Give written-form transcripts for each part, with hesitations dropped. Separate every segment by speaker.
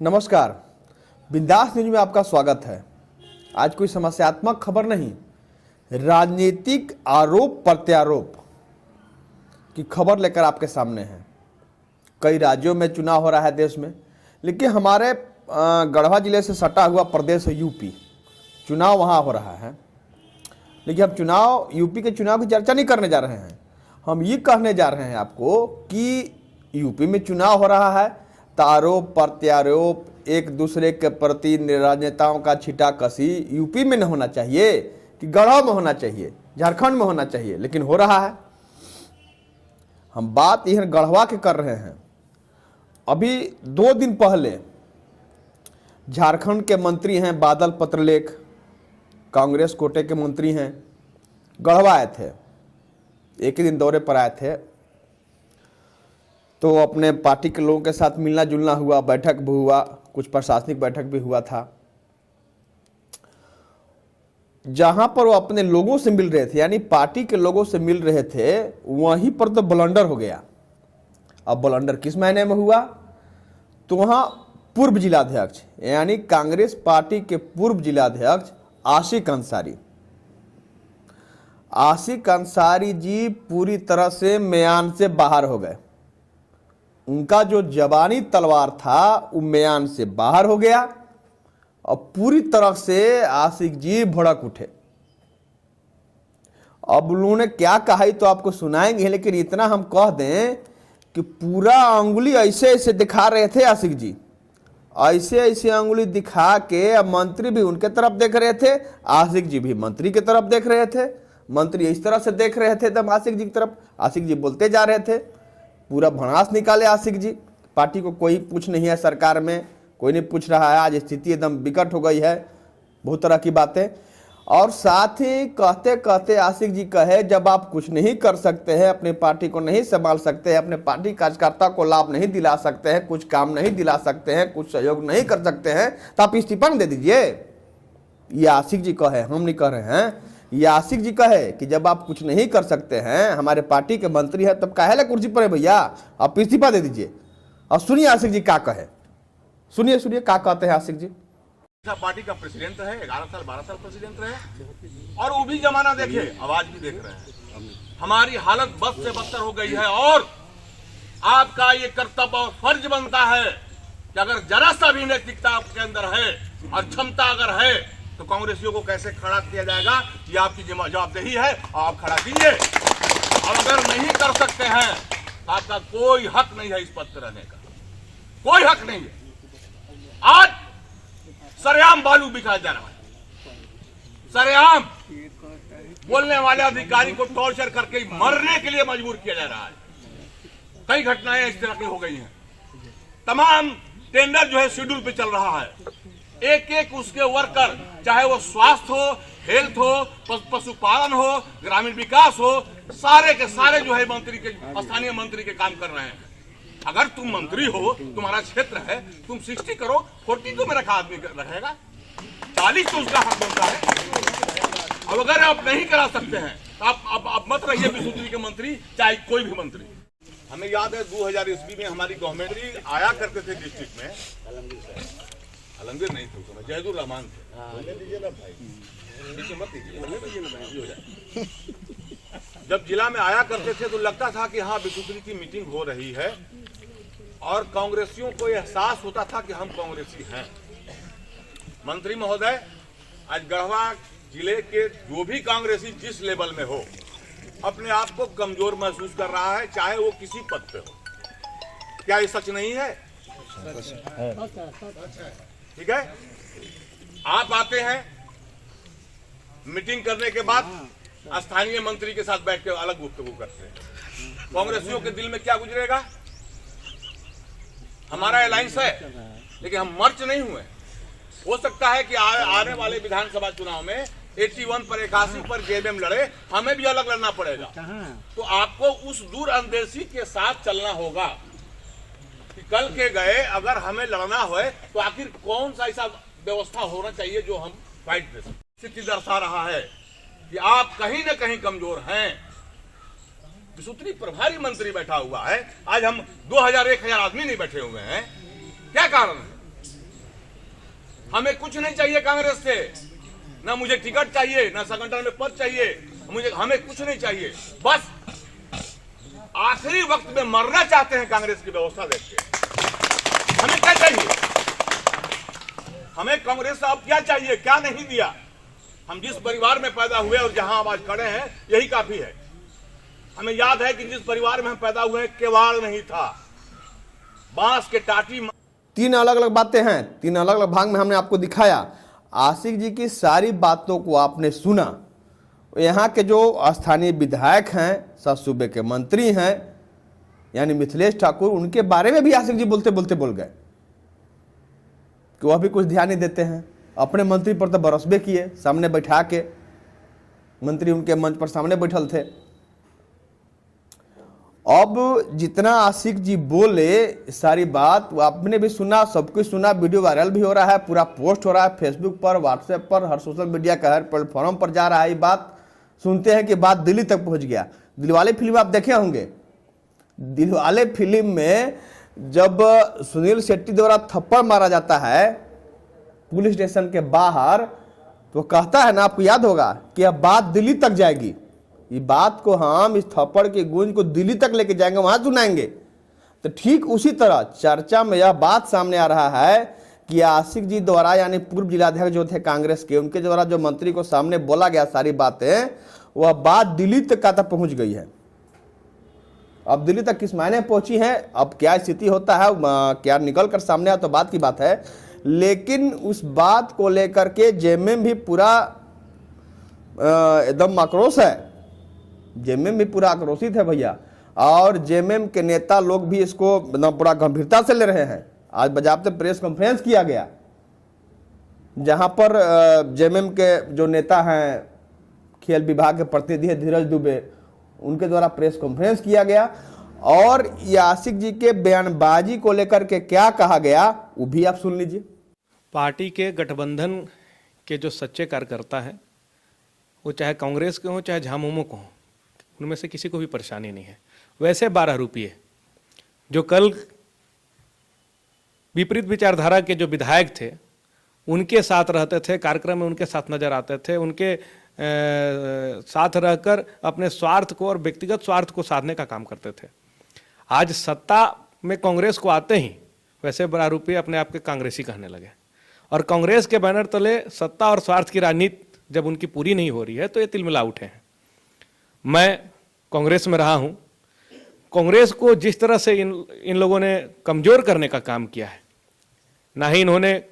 Speaker 1: नमस्कार, बिंदास न्यूज में आपका स्वागत है। आज कोई समस्यात्मक खबर नहीं, राजनीतिक आरोप प्रत्यारोप की खबर लेकर आपके सामने है। कई राज्यों में चुनाव हो रहा है देश में, लेकिन हमारे गढ़वा जिले से सटा हुआ प्रदेश है यूपी, चुनाव वहाँ हो रहा है। लेकिन हम यूपी के चुनाव की चर्चा नहीं करने जा रहे हैं। हम ये कहने जा रहे हैं आपको कि यूपी में चुनाव हो रहा है, आरोप प्रत्यारोप, एक दूसरे के प्रति राजनेताओं का छिटाकशी यूपी में न होना चाहिए कि गढ़वा में होना चाहिए, झारखंड में होना चाहिए, लेकिन हो रहा है। हम बात यह गढ़वा के कर रहे हैं। अभी 2 दिन पहले झारखंड के मंत्री हैं बादल पत्रलेख, कांग्रेस कोटे के मंत्री हैं, गढ़वा आए थे। एक ही दिन दौरे पर आए थे, तो अपने पार्टी के लोगों के साथ मिलना जुलना हुआ, बैठक भी हुआ, कुछ प्रशासनिक बैठक भी हुआ था। जहां पर वो अपने लोगों से मिल रहे थे, यानी पार्टी के लोगों से मिल रहे थे, वहीं पर तो ब्लंडर हो गया। अब ब्लंडर किस महीने में हुआ? तो वहां पूर्व जिलाध्यक्ष यानी कांग्रेस पार्टी के पूर्व जिलाध्यक्ष आशिक अंसारी जी पूरी तरह से म्यान से बाहर हो गए। उनका जो जबानी तलवार था वो म्यान से बाहर हो गया और पूरी तरह से आशिक जी भड़क उठे। अब उन्होंने क्या कहा तो आपको सुनाएंगे, लेकिन इतना हम कह दें कि पूरा अंगुली ऐसे ऐसे दिखा रहे थे आशिक जी, ऐसे ऐसे अंगुली दिखा के। मंत्री भी उनके तरफ देख रहे थे, आशिक जी भी मंत्री की तरफ देख रहे थे। मंत्री इस तरह से देख रहे थे तब आशिक जी की तरफ, आशिक जी बोलते जा रहे थे। पूरा भड़ास निकाले आशिक जी। पार्टी को कोई पूछ नहीं है, सरकार में कोई नहीं पूछ रहा है। आज स्थिति एकदम विकट हो गई है, बहुत तरह की बातें। और साथ ही कहते कहते आशिक जी कहे, जब आप कुछ नहीं कर सकते हैं, अपनी पार्टी को नहीं संभाल सकते हैं, अपने पार्टी कार्यकर्ता को लाभ नहीं दिला सकते हैं, कुछ काम नहीं दिला सकते हैं, कुछ सहयोग नहीं कर सकते हैं, तो आप इस्तीफा दे दीजिए। ये आशिक जी कहे, हम नहीं कह रहे हैं। ये आशिक जी कहे कि जब आप कुछ नहीं कर सकते हैं, हमारे पार्टी के मंत्री हैं, तब काहे ला कुर्सी पर है भैया, आप इस्तीफा दे दीजिए। और सुनिए आशिक जी क्या कहे, सुनिए क्या कहते हैं आशिक जी।
Speaker 2: पार्टी का प्रेसिडेंट रहे, 11 साल 12 साल प्रेसिडेंट रहे, और वो भी जमाना देखे, आवाज भी देख रहे हैं। हमारी हालत बद से बदतर हो गई है, और आपका ये कर्तव्य और फर्ज बनता है कि अगर जरा सा भी नैतिकता आपके अंदर है और क्षमता अगर है, तो कांग्रेसियों को कैसे खड़ा किया जाएगा, ये आपकी जवाबदेही है, और आप खड़ा कीजिए। और अगर नहीं कर सकते हैं तो आपका कोई हक नहीं है इस पद पर रहने का, कोई हक नहीं है। आज सरेआम बालू बिकाया जा रहा है, सरेआम बोलने वाले अधिकारी को टॉर्चर करके मरने के लिए मजबूर किया जा रहा है। कई घटनाएं इस तरह की हो गई हैं। तमाम टेंडर जो है शेड्यूल पे चल रहा है, एक एक उसके वर्कर, चाहे वो स्वास्थ्य हो, हेल्थ हो, पशुपालन हो, ग्रामीण विकास हो, सारे के सारे जो है मंत्री के, स्थानीय मंत्री के काम कर रहे हैं। अगर तुम मंत्री हो, तुम्हारा क्षेत्र है, तुम 60 करो, 40 तो मेरा आदमी रहेगा, 40 तो उसका हक बनता है। अब अगर आप नहीं करा सकते हैं तो आप मत रहिए विशुद्धि के मंत्री, चाहे कोई भी मंत्री। हमें याद है 2000 ईस्वी में हमारी गवर्नमेंट आया करते थे डिस्ट्रिक्ट में, अलंगीर नहीं थे उस समय, जयदुर रहमान थे। जब जिला में आया करते थे तो लगता था कि हाँ विशुद्धि की मीटिंग हो रही है, और कांग्रेसियों को एहसास होता था कि हम कांग्रेसी हैं। मंत्री महोदय, आज गढ़वा जिले के जो भी कांग्रेसी जिस लेवल में हो, अपने आप को कमजोर महसूस कर रहा है, चाहे वो किसी पद पे हो। क्या ये सच नहीं है? ठीक है। आप आते हैं, मीटिंग करने के बाद स्थानीय मंत्री के साथ बैठ के अलग गुफ्तगू करते हैं। कांग्रेसियों के दिल में क्या गुजरेगा? हमारा अलायंस है, लेकिन हम मर्ज नहीं हुए। हो सकता है कि आने वाले विधानसभा चुनाव में 81 पर 81 पर जेएमएम लड़े, हमें भी अलग लड़ना पड़ेगा। तो आपको उस दूर अंदेशी के साथ चलना होगा कि कल के गए अगर हमें लड़ना हो तो आखिर कौन सा ऐसा व्यवस्था होना चाहिए जो हम फाइट दे सकें। स्थिति दर्शा रहा है कि आप कहीं न कहीं कमजोर हैं। विशुद्धि प्रभारी मंत्री बैठा हुआ है, आज हम 2000-1000 आदमी नहीं बैठे हुए हैं। क्या कारण है? हमें कुछ नहीं चाहिए कांग्रेस से, ना मुझे टिकट चाहिए, ना संगठन में पद चाहिए, हमें कुछ नहीं चाहिए। बस आखिरी वक्त में मरना चाहते हैं कांग्रेस की व्यवस्था देख के। हमें क्या चाहिए? हमें कांग्रेस से अब क्या चाहिए? क्या नहीं दिया? हम जिस परिवार में पैदा हुए और जहां हम आज खड़े हैं, यही काफी है। हमें याद है कि जिस परिवार में हम पैदा हुए, केवाड़ नहीं था, बांस के टाटी।
Speaker 1: 3 अलग अलग बातें हैं, 3 अलग अलग भाग में हमने आपको दिखाया। आशिक जी की सारी बातों को आपने सुना। यहाँ के जो स्थानीय विधायक हैं, सब सूबे के मंत्री हैं, यानी मिथिलेश ठाकुर, उनके बारे में भी आशिक जी बोलते बोलते बोल गए कि वह भी कुछ ध्यान नहीं देते हैं। अपने मंत्री पर तो बरसबे किए, सामने बैठा के, मंत्री उनके मंच पर सामने बैठल थे। अब जितना आशिक जी बोले सारी बात वो आपने भी सुना, सब कुछ सुना, वीडियो वायरल भी हो रहा है, पूरा पोस्ट हो रहा है फेसबुक पर, व्हाट्सएप पर, हर सोशल मीडिया का हर प्लेटफॉर्म पर जा रहा है। ये बात सुनते हैं कि बात दिल्ली तक पहुंच गया। दिलवाले फिल्म आप देखे होंगे, दिलवाले फिल्म में जब सुनील शेट्टी द्वारा थप्पड़ मारा जाता है पुलिस स्टेशन के बाहर, तो कहता है ना, आपको याद होगा कि अब बात दिल्ली तक जाएगी, ये बात को हम, इस थप्पड़ की गूंज को दिल्ली तक लेके जाएंगे, वहां सुनाएंगे। तो ठीक उसी तरह चर्चा में यह बात सामने आ रहा है कि आशिक जी द्वारा, यानी पूर्व जिलाध्यक्ष जो थे कांग्रेस के, उनके द्वारा जो मंत्री को सामने बोला गया सारी बातें, वह बात दिल्ली तक का तक पहुंच गई है। अब दिल्ली तक किस मायने पहुंची है, अब क्या स्थिति होता है, क्या निकल कर सामने आया तो बात की बात है। लेकिन उस बात को लेकर के जेएमएम भी पूरा एकदम आक्रोश है, जेएमएम भी पूरा आक्रोशित है भैया। और जेएमएम के नेता लोग भी इसको पूरा गंभीरता से ले रहे हैं। आज बजाबते प्रेस कॉन्फ्रेंस किया गया, जहां पर जेएमएम के जो नेता हैं, खेल विभाग के प्रतिनिधि है धीरज दुबे, उनके द्वारा प्रेस कॉन्फ्रेंस किया गया। और ये आशिक जी के बयानबाजी को लेकर के क्या कहा गया, वो भी आप सुन लीजिए।
Speaker 3: पार्टी के गठबंधन के जो सच्चे कार्यकर्ता हैं, वो चाहे कांग्रेस के हों चाहे झामुमो को हों, उनमें से किसी को भी परेशानी नहीं है। वैसे 12 रुपये जो कल विपरीत विचारधारा के जो विधायक थे उनके साथ रहते थे, कार्यक्रम में उनके साथ नजर आते थे, उनके साथ रहकर अपने स्वार्थ को और व्यक्तिगत स्वार्थ को साधने का काम करते थे। आज सत्ता में कांग्रेस को आते ही वैसे 12 रुपये अपने आप के कांग्रेसी कहने लगे, और कांग्रेस के बैनर तले सत्ता और स्वार्थ की राजनीति जब उनकी पूरी नहीं हो रही है तो ये तिलमिला उठे हैं। मैं कांग्रेस में रहा हूं, कांग्रेस को जिस तरह से इन लोगों ने कमजोर करने का काम किया है, ना ही इन्होंने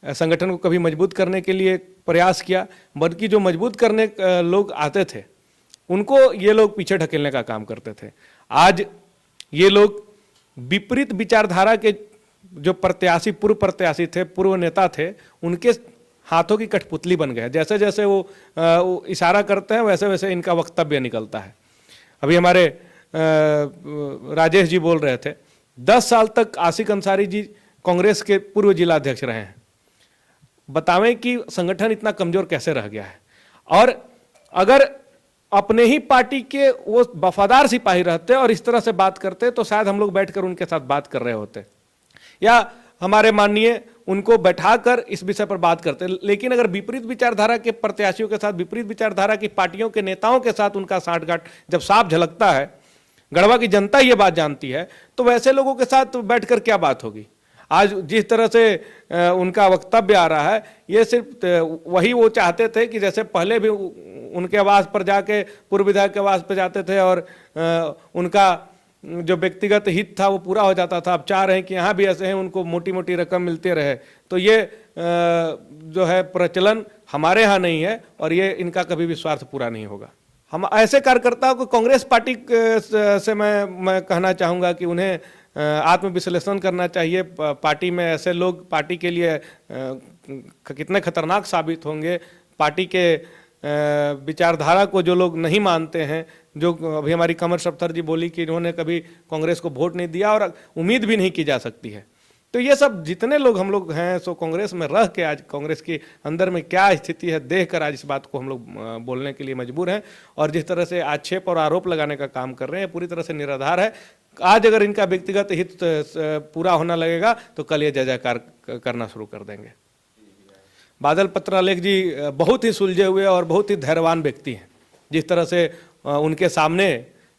Speaker 3: संगठन को कभी मजबूत करने के लिए प्रयास किया, बल्कि जो मजबूत करने लोग आते थे उनको ये लोग पीछे ढकेलने का काम करते थे। आज ये लोग विपरीत विचारधारा के जो प्रत्याशी, पूर्व प्रत्याशी थे, पूर्व नेता थे, उनके हाथों की कठपुतली बन गए। जैसे जैसे वो इशारा करते हैं वैसे वैसे इनका वक्तव्य निकलता है। अभी हमारे राजेश जी बोल रहे थे, 10 साल तक आशिक अंसारी जी कांग्रेस के पूर्व जिलाध्यक्ष रहे हैं। बतावें कि संगठन इतना कमजोर कैसे रह गया है। और अगर अपने ही पार्टी के वो वफादार सिपाही रहते और इस तरह से बात करते तो शायद हम लोग बैठकर उनके साथ बात कर रहे होते, या हमारे माननीय उनको बैठाकर इस विषय पर बात करते। लेकिन अगर विपरीत विचारधारा के प्रत्याशियों के साथ, विपरीत विचारधारा की पार्टियों के नेताओं के साथ उनका साठगांठ जब साफ झलकता है, गढ़वा की जनता ये बात जानती है, तो वैसे लोगों के साथ बैठकर क्या बात होगी। आज जिस तरह से उनका वक्तव्य आ रहा है, ये सिर्फ वही वो चाहते थे कि जैसे पहले भी उनके आवास पर जाके, पूर्व विधायक के आवास पर जाते थे और उनका जो व्यक्तिगत हित था वो पूरा हो जाता था। अब चाह रहे हैं कि यहाँ भी ऐसे हैं, उनको मोटी मोटी रकम मिलते रहे। तो ये जो है प्रचलन हमारे यहाँ नहीं है, और ये इनका कभी भी स्वार्थ पूरा नहीं होगा। हम ऐसे कार्यकर्ताओं को कांग्रेस पार्टी से मैं कहना चाहूँगा कि उन्हें आत्मविश्लेषण करना चाहिए। पार्टी में ऐसे लोग पार्टी के लिए कितने खतरनाक साबित होंगे। पार्टी के विचारधारा को जो लोग नहीं मानते हैं, जो अभी हमारी कमर सफ्तर जी बोली कि इन्होंने कभी कांग्रेस को वोट नहीं दिया और उम्मीद भी नहीं की जा सकती है, तो ये सब जितने लोग हम लोग हैं सो कांग्रेस में रह के आज कांग्रेस के अंदर में क्या स्थिति है देखकर आज इस बात को हम लोग बोलने के लिए मजबूर हैं। और जिस तरह से आक्षेप और आरोप लगाने का काम कर रहे हैं पूरी तरह से निराधार है। आज अगर इनका व्यक्तिगत हित पूरा होना लगेगा तो कल ये जय जयकार करना शुरू कर देंगे। बादल पत्रलेख जी बहुत ही सुलझे हुए और बहुत ही धैर्यवान व्यक्ति हैं। जिस तरह से उनके सामने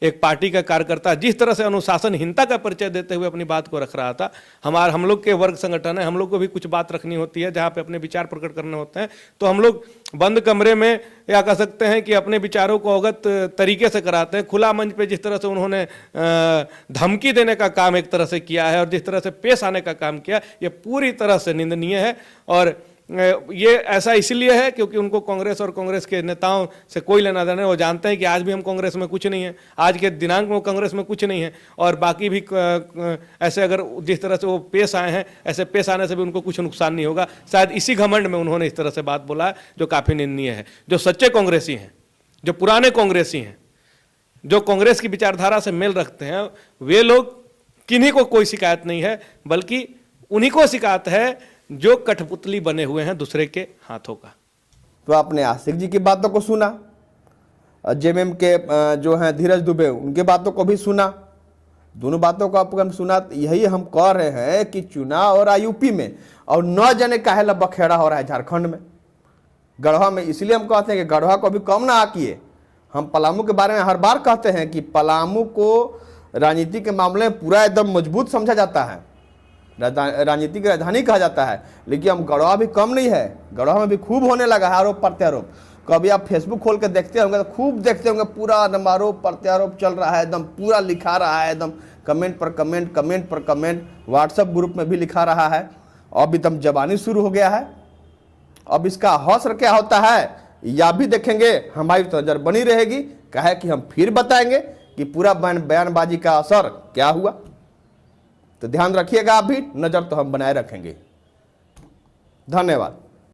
Speaker 3: एक पार्टी का कार्यकर्ता जिस तरह से अनुशासनहीनता का परिचय देते हुए अपनी बात को रख रहा था, हम लोग के वर्ग संगठन है, हम लोग को भी कुछ बात रखनी होती है जहाँ पे अपने विचार प्रकट करने होते हैं, तो हम लोग बंद कमरे में या कह सकते हैं कि अपने विचारों को अवगत तरीके से कराते हैं। खुला मंच पे जिस तरह से उन्होंने धमकी देने का काम एक तरह से किया है और जिस तरह से पेश आने का काम किया, ये पूरी तरह से निंदनीय है। और ये ऐसा इसलिए है क्योंकि उनको कांग्रेस और कांग्रेस के नेताओं से कोई लेना देना है। वो जानते हैं कि आज भी हम कांग्रेस में कुछ नहीं है, आज के दिनांक में कांग्रेस में कुछ नहीं है, और बाकी भी ऐसे अगर जिस तरह से वो पेश आए हैं, ऐसे पेश आने से भी उनको कुछ नुकसान नहीं होगा। शायद इसी घमंड में उन्होंने इस तरह से बात बोला है जो काफ़ी निंदनीय है। जो सच्चे कांग्रेसी हैं, जो पुराने कांग्रेसी हैं, जो कांग्रेस की विचारधारा से मेल रखते हैं, वे लोग किन्हीं को कोई शिकायत नहीं है, बल्कि उन्हीं को शिकायत है जो कठपुतली बने हुए हैं दूसरे के हाथों का।
Speaker 1: तो आपने आशिक जी की बातों को सुना, जेएमएम के जो हैं धीरज दुबे, उनके बातों को भी सुना। दोनों बातों को आपको हम सुना। यही हम कह रहे हैं कि चुनाव हो रहा है यूपी में और 9 जने काहे ला बखेड़ा हो रहा है झारखंड में, गढ़वा में। इसलिए हम कहते हैं कि गढ़वा को भी कम ना आकिए। हम पलामू के बारे में हर बार कहते हैं कि पलामू को राजनीति के मामले में पूरा एकदम मजबूत समझा जाता है, राजनीति की राजधानी कहा जाता है। लेकिन हम गढ़वा भी कम नहीं है, गढ़वा में भी खूब होने लगा है आरोप प्रत्यारोप। कभी आप फेसबुक खोल के देखते होंगे तो खूब देखते होंगे, पूरा आरोप प्रत्यारोप चल रहा है, एकदम पूरा लिखा रहा है, एकदम कमेंट पर कमेंट, कमेंट पर कमेंट, व्हाट्सएप ग्रुप में भी लिखा रहा है। अब एकदम जबानी शुरू हो गया है। अब इसका हौसला क्या होता है या भी देखेंगे, हमारी तो नजर बनी रहेगी। कहे कि हम फिर बताएंगे कि पूरा बयानबाजी का असर क्या हुआ। तो ध्यान रखिएगा, आप भी नजर तो हम बनाए रखेंगे। धन्यवाद।